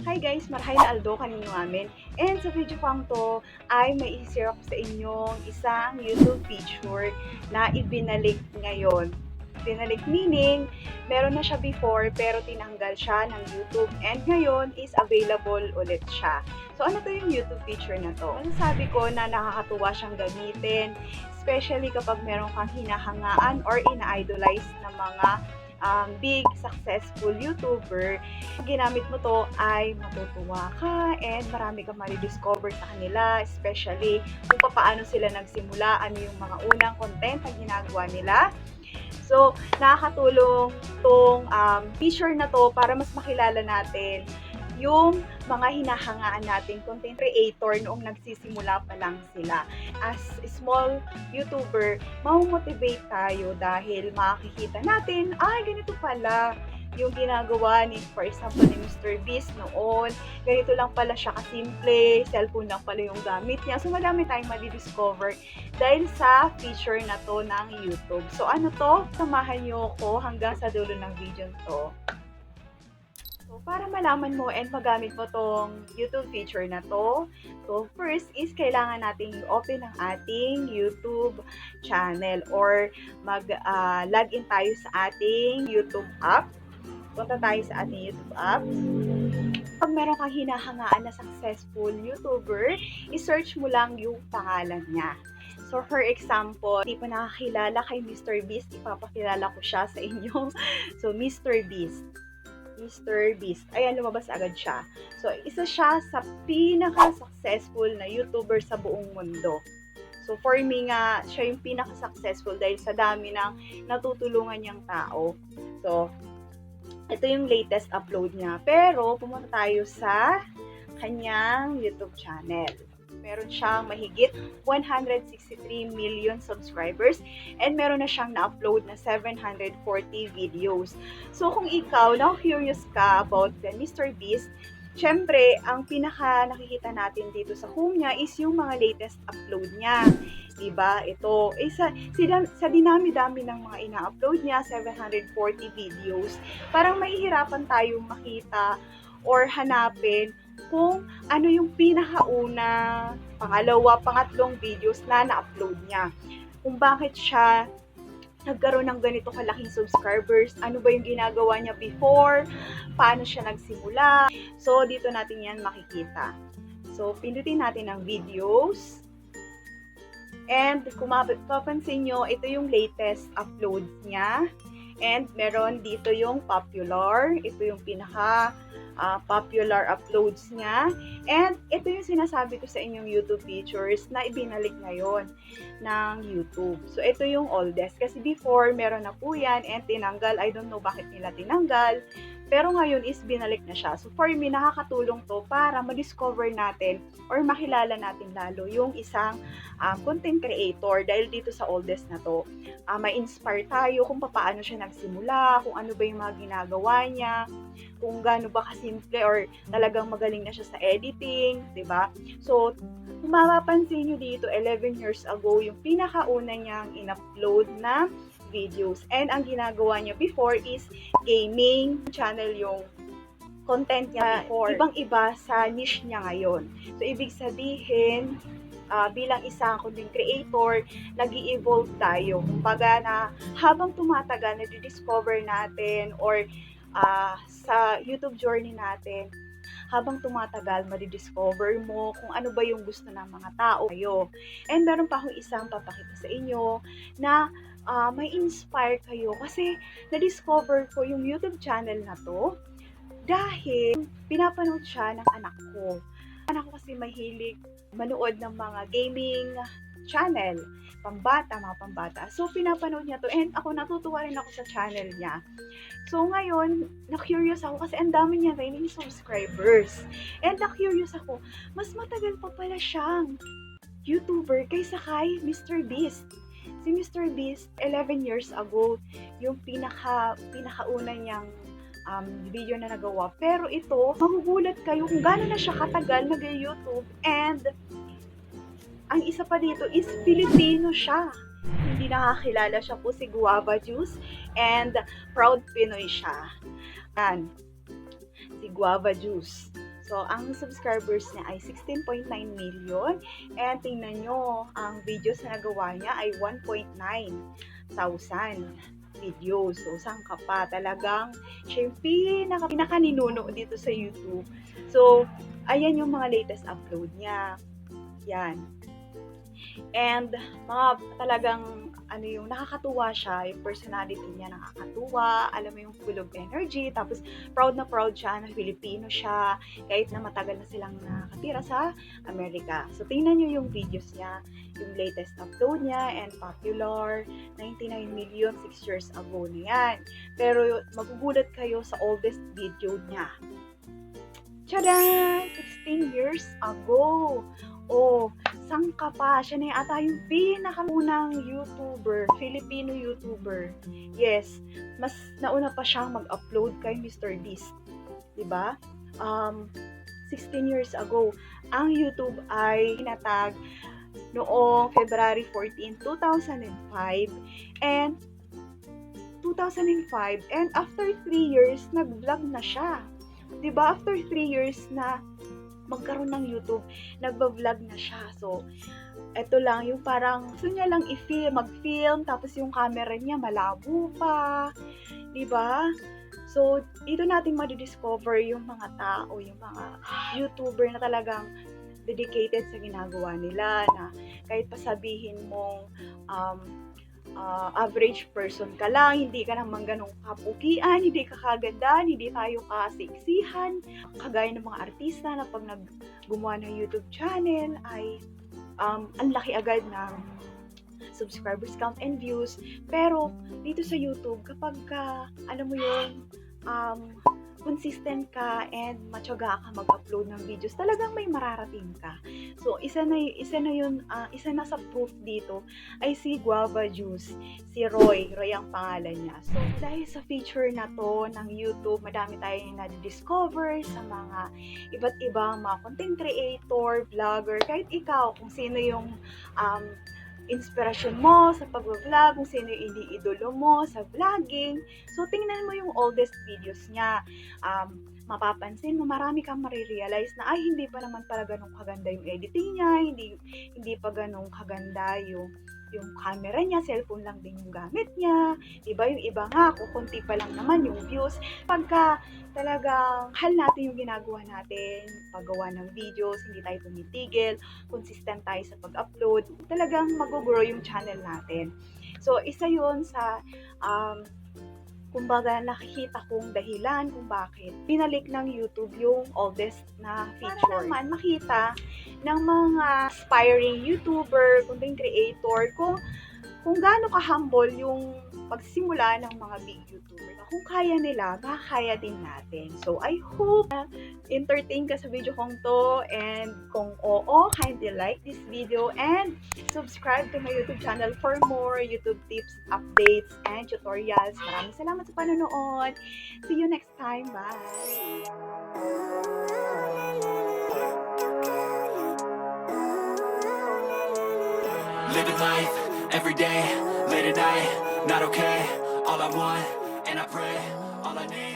Hi guys, Marhay na Aldo kanino amin. And sa video pang to ay may i-share ako sa inyong isang YouTube feature na ibinalik ngayon. Binalik meaning, meron na siya before pero tinanggal siya ng YouTube and ngayon is available ulit siya. So ano to yung YouTube feature na to? Masasabi ko na nakakatuwa siyang gamitin, especially kapag meron kang hinahangaan or ina-idolize na mga big successful YouTuber. Ginamit mo to ay matutuwa ka and marami kang ma-discover sa kanila, especially kung paano sila nagsimula, ano yung mga unang content na ginagawa nila. So, nakakatulong tong feature na to para mas makilala natin yung mga hinahangaan nating content creator noong nagsisimula pa lang sila. As small YouTuber, maumotivate tayo dahil makikita natin, ay ganito pala yung ginagawa ni, for example, ni Mr. Beast noon. Ganito lang pala siya kasimple, cellphone lang pala yung gamit niya. So, madami tayong madi-discover dahil sa feature na to ng YouTube. So, ano to? Samahan niyo ko hanggang sa dulo ng video to. So, para malaman mo and magamit mo tong YouTube feature na to, so first is kailangan nating i-open ang ating YouTube channel or mag-login tayo sa ating YouTube app. Punta tayo sa ating YouTube app. Pag meron kang hinahangaan na successful YouTuber, i-search mo lang yung pangalan niya. So, for example, hindi pa nakakilala kay Mr. Beast, ipapakilala ko siya sa inyo. So, Mr. Beast. Ayan, lumabas agad siya. So, isa siya sa pinaka-successful na YouTuber sa buong mundo. So, for me nga, siya yung pinaka-successful dahil sa dami ng natutulungan niyang tao. So, ito yung latest upload niya. Pero, pumunta tayo sa kanyang YouTube channel. Meron siyang mahigit 163 million subscribers and meron na siyang na-upload na 740 videos. So kung ikaw na-curious ka about the Mr. Beast, syempre, ang pinaka nakikita natin dito sa home niya is yung mga latest upload niya. Diba? Ito, sa dinami-dami ng mga ina-upload niya, 740 videos, parang mahihirapan tayong makita or hanapin kung ano yung pinakauna, pangalawa, pangatlong videos na na-upload niya. Kung bakit siya nagkaroon ng ganito kalaking subscribers, ano ba yung ginagawa niya before, paano siya nagsimula. So, dito natin yan makikita. So, pindutin natin ang videos. And kung mapapansin nyo, ito yung latest uploads niya. And meron dito yung popular. Ito yung pinaka popular uploads niya. And ito yung sinasabi ko sa inyong YouTube features na ibinalik ngayon ng YouTube. So, ito yung oldest. Kasi before, meron na po yan and tinanggal. I don't know bakit nila tinanggal. Pero ngayon is binalik na siya. So, for me, nakakatulong to para ma-discover natin or makilala natin lalo yung isang content creator dahil dito sa oldest na to. May inspire tayo kung paano siya nagsimula, kung ano ba yung mga ginagawa niya, kung gaano ba kasimple or talagang magaling na siya sa editing, 'di ba? So, kung mapapansin niyo dito, 11 years ago, yung pinakauna niyang in-upload na videos. And ang ginagawa niya before is gaming channel yung content niya before. Ibang-iba sa niche niya ngayon. So, ibig sabihin, bilang isang content creator, nag-i-evolve tayo. Kumbaga na habang tumatagal, na-discover natin or sa YouTube journey natin, habang tumatagal, madidiscover mo kung ano ba yung gusto ng mga tao kayo. And meron pa akong isang papakita sa inyo na may inspire kayo kasi na-discover ko yung YouTube channel na to dahil pinapanood siya ng anak ko. Anak ko kasi mahilig manood ng mga gaming channel, mga pambata. So, pinapanood niya to and ako natutuwa rin ako sa channel niya. So, ngayon, na-curious ako kasi ang dami niya rin yung subscribers. And na-curious ako, mas matagal pa pala siyang YouTuber kaysa kay Mr. Beast. Si Mr. Beast, 11 years ago, yung pinakauna niyang video na nagawa. Pero ito, magugulat kayo kung gaano na siya katagal nag-YouTube and ang isa pa dito is Filipino siya. Hindi nakakilala siya po si Guava Juice and proud Pinoy siya. And si Guava Juice. So, ang subscribers niya ay 16.9 million. And tingnan nyo, ang videos na nagawa niya ay 1.9 thousand videos. So, saan ka pa? Talagang siya yung pinaka-ninuno dito sa YouTube. So, ayan yung mga latest upload niya. Yan. And mga talagang ano yung nakakatuwa siya, yung personality niya nakakatuwa, alam mo yung full of energy, tapos proud na proud siya na Filipino siya, kahit na matagal na silang nakatira sa Amerika. So tingnan nyo yung videos niya, yung latest upload niya, and popular, 99 million 6 years ago na yan. Pero magugulat kayo sa oldest video niya. Tchadan! 16 years ago. Oh, sang ka pa. Siya na ata yung pinakaunang YouTuber, Filipino YouTuber. Yes, mas nauna pa siyang mag-upload kay Mr. Beast. Diba? 16 years ago. Ang YouTube ay tinatag noong February 14, 2005. And 2005. And after 3 years, nag-vlog na siya. Diba? After 3 years na magkaroon ng YouTube, nagba-vlog na siya. So, eto lang, yung parang gusto niya lang mag-film, tapos yung camera niya malabo pa. Diba? So, dito natin madidiscover yung mga tao, yung mga YouTuber na talagang dedicated sa ginagawa nila, na kahit pasabihin mong average person ka lang, hindi ka naman ganong kapugian, hindi ka kagandahan, hindi tayo kasiksihan, kagaya ng mga artista na pag gumawa ng YouTube channel ay ang laki agad ng subscribers count and views. Pero dito sa YouTube, kapag alam mo yung consistent ka and matyaga ka mag-upload ng videos, talagang may mararating ka. So, isa na sa proof dito ay si Guava Juice, si Roy ang pangalan niya. So, dahil sa feature na to ng YouTube, madami tayong na-discover sa mga iba't ibang mga content creator, vlogger, kahit ikaw, kung sino yung inspirasyon mo sa pag-vlog, kung sino yung idolo mo sa vlogging. So, tingnan mo yung oldest videos niya. Mapapansin mo, marami kang marirealize na ay, hindi pa naman pala ganun kaganda yung editing niya, hindi pa ganun kaganda yung camera niya, cellphone lang din yung gamit niya. Diba? Yung iba nga, kukunti pa lang naman yung views. Pagka talagang hal natin yung ginagawa natin, paggawa ng videos, hindi tayo tumitigil, consistent tayo sa pag-upload, talagang mag-grow yung channel natin. So, isa yun sa kumbaga nakikita kong dahilan kung bakit pinalik ng YouTube yung oldest na feature. Para naman makita ng mga aspiring YouTuber, content creator, kung gaano ka-humble yung pagsimula ng mga big YouTuber. Kung kaya nila, kaya din natin. So, I hope na entertain ka sa video kong to, and kung oo, kindly like this video and subscribe to my YouTube channel for more YouTube tips, updates, and tutorials. Maraming salamat sa panonood. See you next time. Bye! Living life, every day, late at night, not okay. All I want, and I pray, all I need